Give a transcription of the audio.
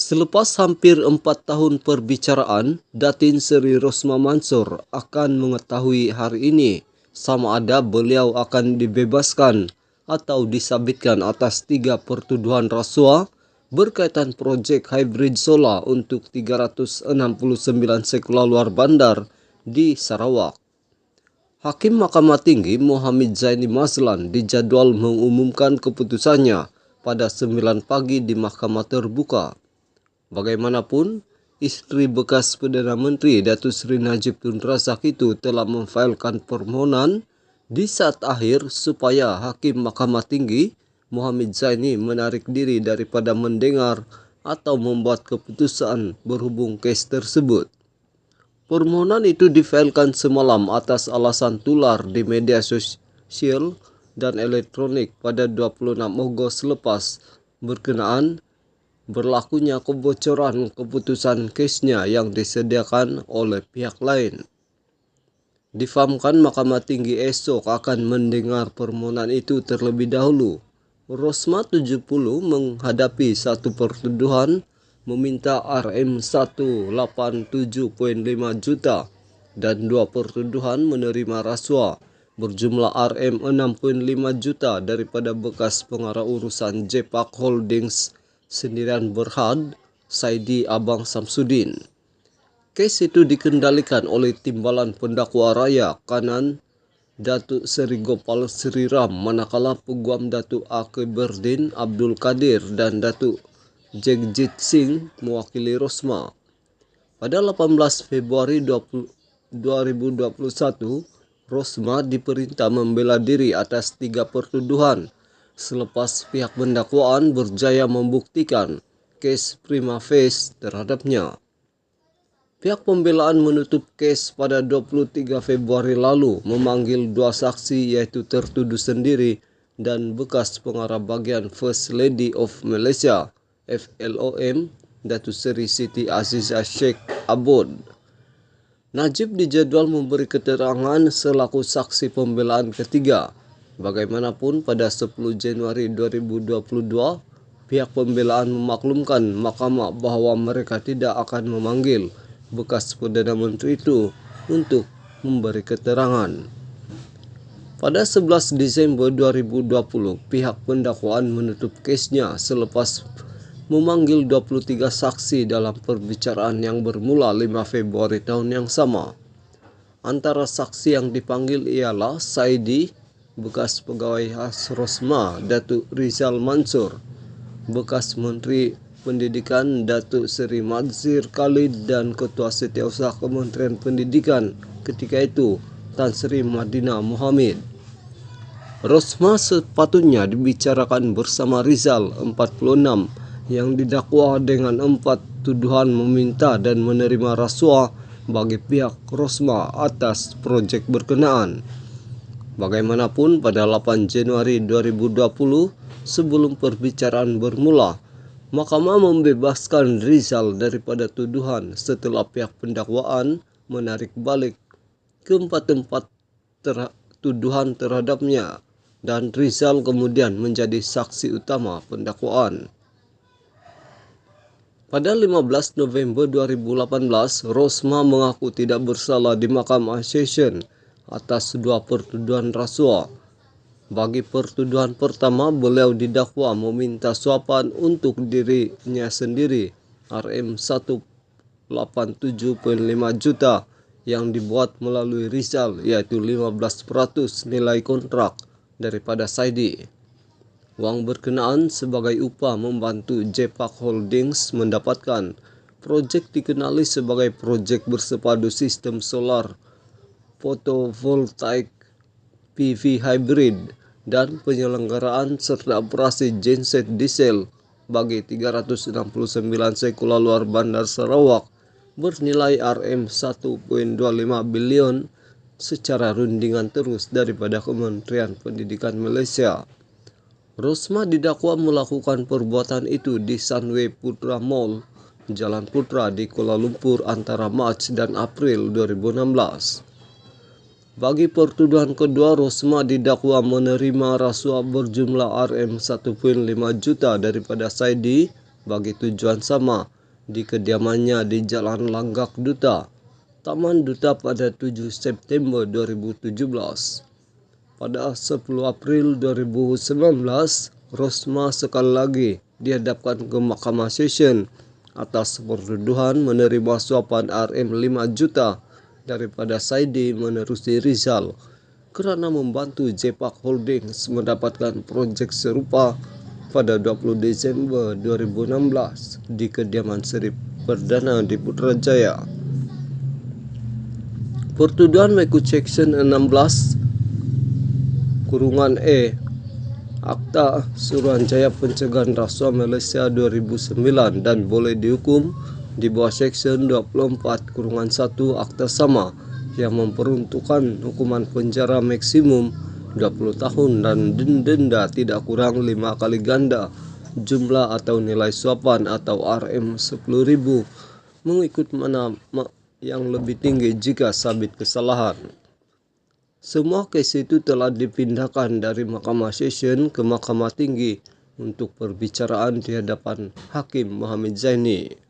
Selepas hampir 4 tahun perbicaraan, Datin Seri Rosma Mansor akan mengetahui hari ini sama ada beliau akan dibebaskan atau disabitkan atas 3 pertuduhan rasuah berkaitan projek hybrid solar untuk 369 sekolah luar bandar di Sarawak. Hakim Mahkamah Tinggi Mohammed Zaini Mazlan dijadwal mengumumkan keputusannya pada 9 pagi di Mahkamah Terbuka. Bagaimanapun, isteri bekas Perdana Menteri Datuk Seri Najib Tun Razak itu telah memfailkan permohonan di saat akhir supaya Hakim Mahkamah Tinggi Mohammed Zaini menarik diri daripada mendengar atau membuat keputusan berhubung kes tersebut. Permohonan itu difailkan semalam atas alasan tular di media sosial dan elektronik pada 26 Ogos lepas berkenaan berlakunya kebocoran keputusan kesnya yang disediakan oleh pihak lain. Difahamkan Mahkamah Tinggi esok akan mendengar permohonan itu terlebih dahulu. Rosma 70 menghadapi satu pertuduhan meminta RM187.5 juta dan 2 pertuduhan menerima rasuah berjumlah RM6.5 juta daripada bekas pengarah urusan Jepak Holdings Sendirian Berhad, Saidi Abang Samsudin. Kes itu dikendalikan oleh Timbalan Pendakwa Raya Kanan Datuk Seri Gopal Sri Ram, manakala Peguam Datuk Akiberdin Abdul Kadir dan Datuk Jagjit Singh mewakili Rosma. Pada 18 Februari 2021, Rosma diperintah membela diri atas 3 pertuduhan selepas pihak pendakwaan berjaya membuktikan kes prima facie terhadapnya. Pihak pembelaan menutup kes pada 23 Februari lalu memanggil 2 saksi iaitu tertuduh sendiri dan bekas pengarah bagian First Lady of Malaysia FLOM Datuk Seri Siti Azizah Sheikh Abod. Najib dijadwal memberi keterangan selaku saksi pembelaan ketiga. Bagaimanapun pada 10 Januari 2022, pihak pembelaan memaklumkan mahkamah bahawa mereka tidak akan memanggil bekas Perdana Menteri itu untuk memberi keterangan. Pada 11 Disember 2020, pihak pendakwaan menutup kesnya selepas memanggil 23 saksi dalam perbicaraan yang bermula 5 Februari tahun yang sama. Antara saksi yang dipanggil ialah Saidi, bekas pegawai khas Rosma Datuk Rizal Mansur, bekas Menteri Pendidikan Datuk Seri Madzir Khalid dan Ketua Setiausaha Kementerian Pendidikan ketika itu Tan Sri Madinah Mohammed. Rosma sepatutnya dibicarakan bersama Rizal 46 yang didakwa dengan 4 tuduhan meminta dan menerima rasuah bagi pihak Rosma atas projek berkenaan. Bagaimanapun pada 8 Januari 2020 sebelum perbicaraan bermula, mahkamah membebaskan Rizal daripada tuduhan setelah pihak pendakwaan menarik balik keempat-empat tuduhan terhadapnya dan Rizal kemudian menjadi saksi utama pendakwaan. Pada 15 November 2018, Rosma mengaku tidak bersalah di Mahkamah Session atas 2 pertuduhan rasuah. Bagi pertuduhan pertama, beliau didakwa meminta suapan untuk dirinya sendiri RM187.5 juta yang dibuat melalui Rizal, iaitu 15% nilai kontrak daripada Saidi. Wang berkenaan sebagai upah membantu Jepak Holdings mendapatkan projek dikenali sebagai projek bersepadu sistem solar fotovoltaik PV hybrid dan penyelenggaraan serta operasi genset diesel bagi 369 sekolah luar bandar Sarawak bernilai RM1.25 bilion secara rundingan terus daripada Kementerian Pendidikan Malaysia. Rosma didakwa melakukan perbuatan itu di Sunway Putra Mall, Jalan Putra di Kuala Lumpur antara Mac dan April 2016. Bagi pertuduhan kedua, Rosma didakwa menerima rasuah berjumlah RM1.5 juta daripada Saidi bagi tujuan sama, di kediamannya di Jalan Langgak Duta, Taman Duta pada 7 September 2017. Pada 10 April 2019, Rosma sekali lagi dihadapkan ke Mahkamah Session atas pertuduhan menerima suapan Rm 5 juta daripada Saidi menerusi Rizal kerana membantu Jepak Holdings mendapatkan projek serupa pada 20 Desember 2016 di kediaman Seri Perdana di Putrajaya. Pertuduhan mengikut Section 16(E) Akta Suruhanjaya Pencegahan Rasuah Malaysia 2009 dan boleh dihukum di bawah Section 24(1) Akta sama yang memperuntukkan hukuman penjara maksimum 20 tahun dan denda tidak kurang 5 kali ganda jumlah atau nilai suapan atau Rm 10.000 mengikut mana yang lebih tinggi jika sabit kesalahan. Semua kes itu telah dipindahkan dari Mahkamah Session ke Mahkamah Tinggi untuk perbicaraan di hadapan Hakim Mohamad Zaini.